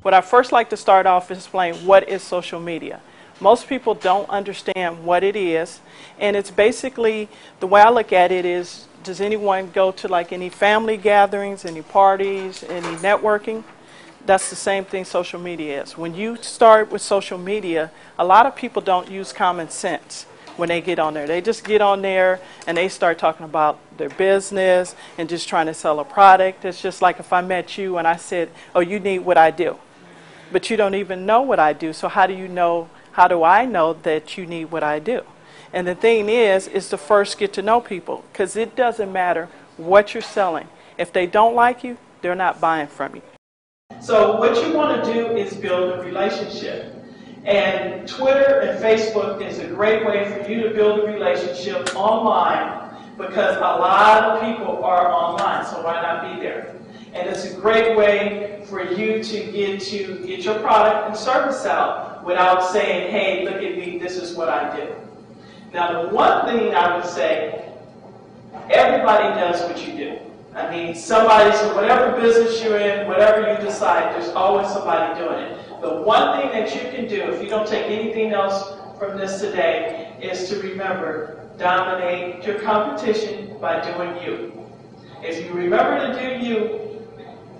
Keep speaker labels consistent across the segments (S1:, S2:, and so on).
S1: What I first like to start off is explain what is social media. Most people don't understand what it is, and it's basically, the way I look at it is, does anyone go to like any family gatherings, any parties, any networking? That's the same thing social media is. When you start with social media, a lot of people don't use common sense when they get on there. They just get on there and they start talking about their business and just trying to sell a product. It's just like if I met you and I said, oh, you need what I do. But you don't even know what I do, so how do I know that you need what I do? And the thing is to first get to know people, because it doesn't matter what you're selling. If they don't like you, they're not buying from you. So what you want to do is build a relationship. And Twitter and Facebook is a great way for you to build a relationship online, because a lot of people are online, so why not be there? And it's a great way for you to get your product and service out without saying, hey, look at me, this is what I do. Now, the one thing I would say, everybody does what you do. I mean, so whatever business you're in, whatever you decide, there's always somebody doing it. The one thing that you can do, if you don't take anything else from this today, is to remember, dominate your competition by doing you. If you remember to do you,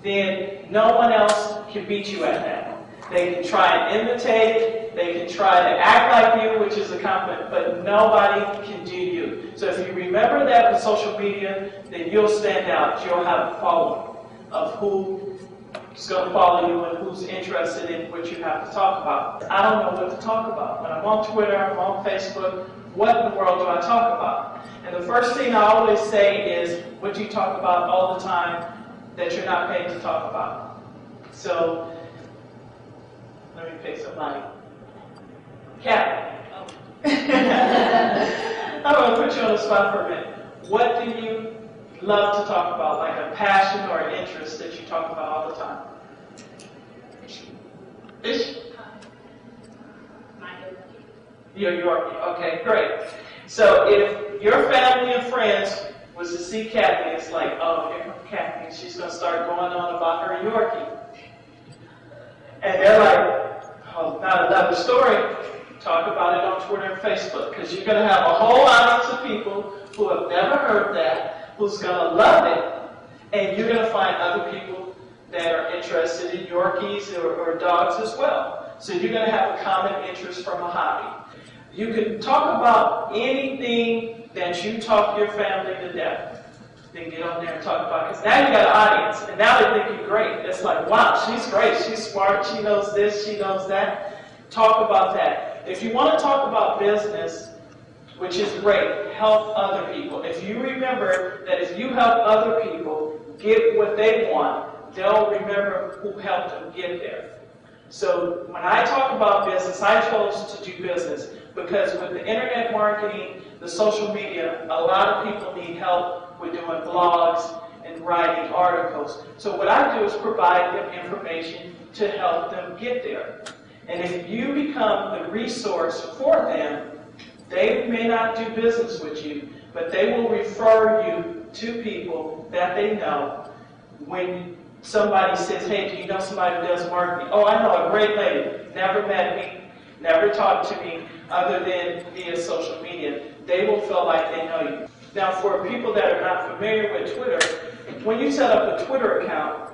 S1: then no one else can beat you at that. They can try and imitate, they can try to act like you, which is a compliment, but nobody can do you. So if you remember that with social media, then you'll stand out. You'll have a following of who's going to follow you and who's interested in what you have to talk about. I don't know what to talk about. When I'm on Twitter, I'm on Facebook, what in the world do I talk about? And the first thing I always say is, what do you talk about all the time that you're not paid to talk about? So, let me pay some money. Kat. Oh. I'm going to put you on the spot for a minute. What do you love to talk about, like a passion or an interest that you talk about all the time? Fish? You're Yorkie. Okay, great. So if your family and friends was to see Kathy, it's like, oh, here comes Kathy, she's going to start going on about her Yorkie. And they're like, oh, not another story. Talk about it on Twitter and Facebook, because you're going to have a whole audience of people who have never heard that, who's going to love it, and you're going to find other people that are interested in Yorkies or dogs as well. So you're going to have a common interest from a hobby. You can talk about anything that you talk your family to death. Then get on there and talk about it. Because now you got an audience, and now they think you're great. It's like, wow, she's great, she's smart, she knows this, she knows that. Talk about that. If you want to talk about business, which is great, help other people. If you remember that if you help other people get what they want, they'll remember who helped them get there. So when I talk about business, I chose to do business because with the internet marketing, the social media, a lot of people need help with doing blogs and writing articles. So what I do is provide them information to help them get there. And if you become the resource for them, they may not do business with you, but they will refer you to people that they know. When somebody says, hey, do you know somebody who does marketing? Oh, I know a great lady. Never met me, never talked to me other than via social media. They will feel like they know you. Now, for people that are not familiar with Twitter, when you set up a Twitter account,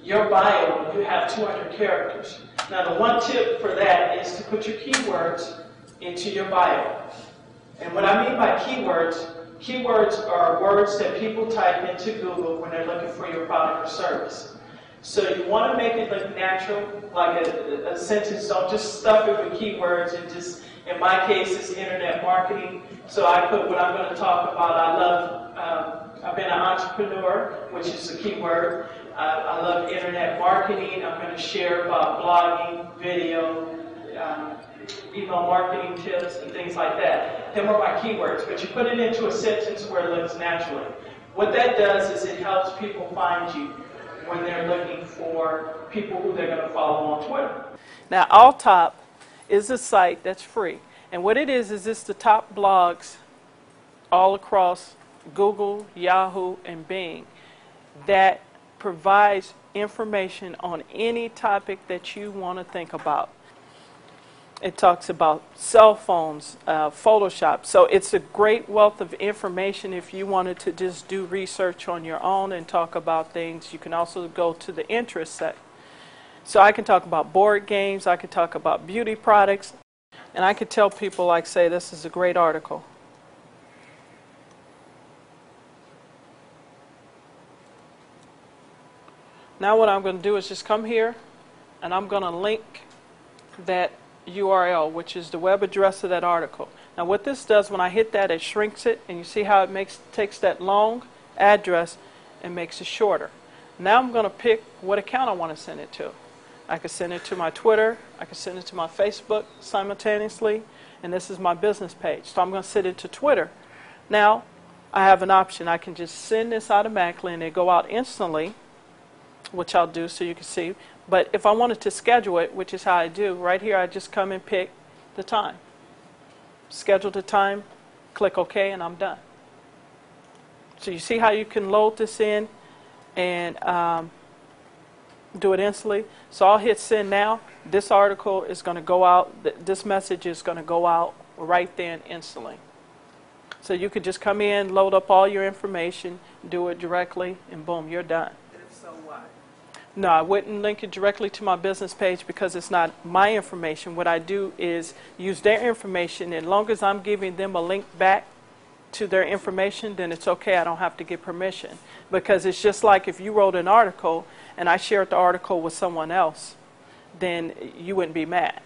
S1: your bio, you have 200 characters. Now, the one tip for that is to put your keywords into your bio. And what I mean by keywords, keywords are words that people type into Google when they're looking for your product or service. So you want to make it look natural, like a sentence. Don't just stuff it with keywords and just, in my case, it's internet marketing. So I put what I'm going to talk about. I've been an entrepreneur, which is a keyword. I love internet marketing. I'm going to share about blogging, video, email marketing tips, and things like that. Them are my keywords, but you put it into a sentence where it looks naturally. What that does is it helps people find you when they're looking for people who they're going to follow on Twitter. Now, Alltop is a site that's free. And what it is it's the top blogs all across Google, Yahoo, and Bing that provides information on any topic that you want to think about. It talks about cell phones, Photoshop. So it's a great wealth of information if you wanted to just do research on your own and talk about things. You can also go to the interest section. So I can talk about board games, I could talk about beauty products, and I could tell people, like, say, this is a great article. Now what I'm going to do is just come here, and I'm going to link that URL, which is the web address of that article. Now what this does, when I hit that, it shrinks it, and you see how it takes that long address and makes it shorter. Now I'm going to pick what account I want to send it to. I could send it to my Twitter, I could send it to my Facebook simultaneously, and this is my business page. So I'm going to send it to Twitter. Now I have an option. I can just send this automatically and it go out instantly, which I'll do so you can see. But if I wanted to schedule it, which is how I do, right here I just come and pick the time. Schedule the time, click OK, and I'm done. So you see how you can load this in and do it instantly. So I'll hit send now. This article is going to go out, this message is going to go out right then instantly. So you could just come in, load up all your information, do it directly, and boom, you're done. No, I wouldn't link it directly to my business page because it's not my information. What I do is use their information. As long as I'm giving them a link back to their information, then it's okay. I don't have to get permission. Because it's just like if you wrote an article and I shared the article with someone else, then you wouldn't be mad.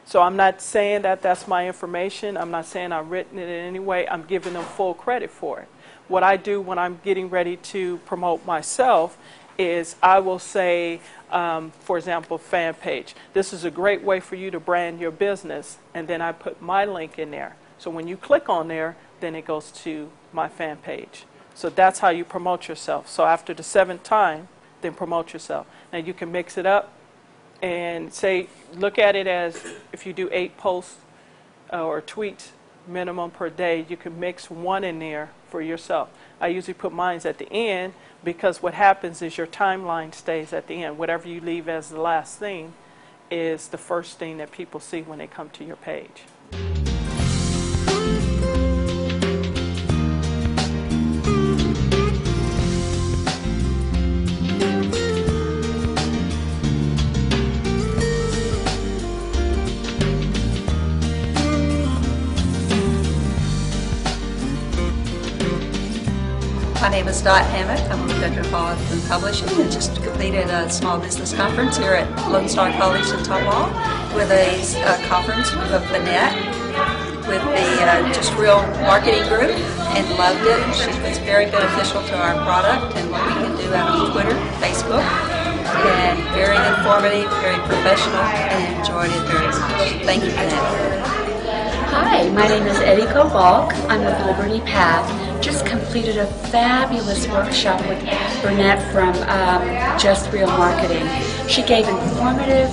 S1: So I'm not saying that that's my information. I'm not saying I've written it in any way. I'm giving them full credit for it. What I do when I'm getting ready to promote myself is I will say, for example, fan page. This is a great way for you to brand your business, and then I put my link in there. So when you click on there, then it goes to my fan page. So that's how you promote yourself. So after the 7th time, then promote yourself. Now you can mix it up and say, look at it as if you do 8 posts or tweets minimum per day, you can mix one in there for yourself. I usually put mine at the end because what happens is your timeline stays at the end. Whatever you leave as the last thing is the first thing that people see when they come to your page.
S2: My name is Dot Hammock. I'm with Dr. Paulson Publishing and just completed a small business conference here at Lone Star College in Tomball with a conference of Bennett with the Just Real Marketing Group and loved it. She was very beneficial to our product and what we can do out on Twitter, Facebook, and very informative, very professional, and enjoyed it very much. Thank you, Bennett.
S3: Hi, my name is Eddie Kovalk. I'm with Liberty Path. Just completed a fabulous workshop with Burnett from Just Real Marketing. She gave informative,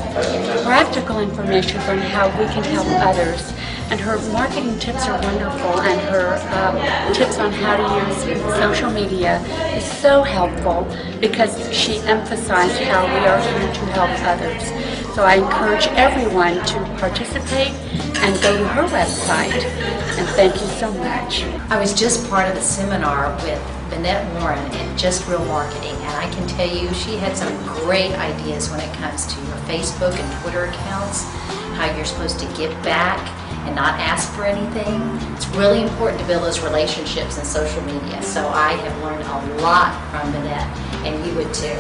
S3: practical information on how we can help others. And her marketing tips are wonderful, and her tips on how to use social media is so helpful because she emphasized how we are here to help others. So I encourage everyone to participate and go to her website. And thank you so much.
S4: I was just part of a seminar with Bennett Warren at Just Real Marketing, and I can tell you she had some great ideas when it comes to your Facebook and Twitter accounts, how you're supposed to give back and not ask for anything. It's really important to build those relationships in social media, so I have learned a lot from Bennett, and you would too.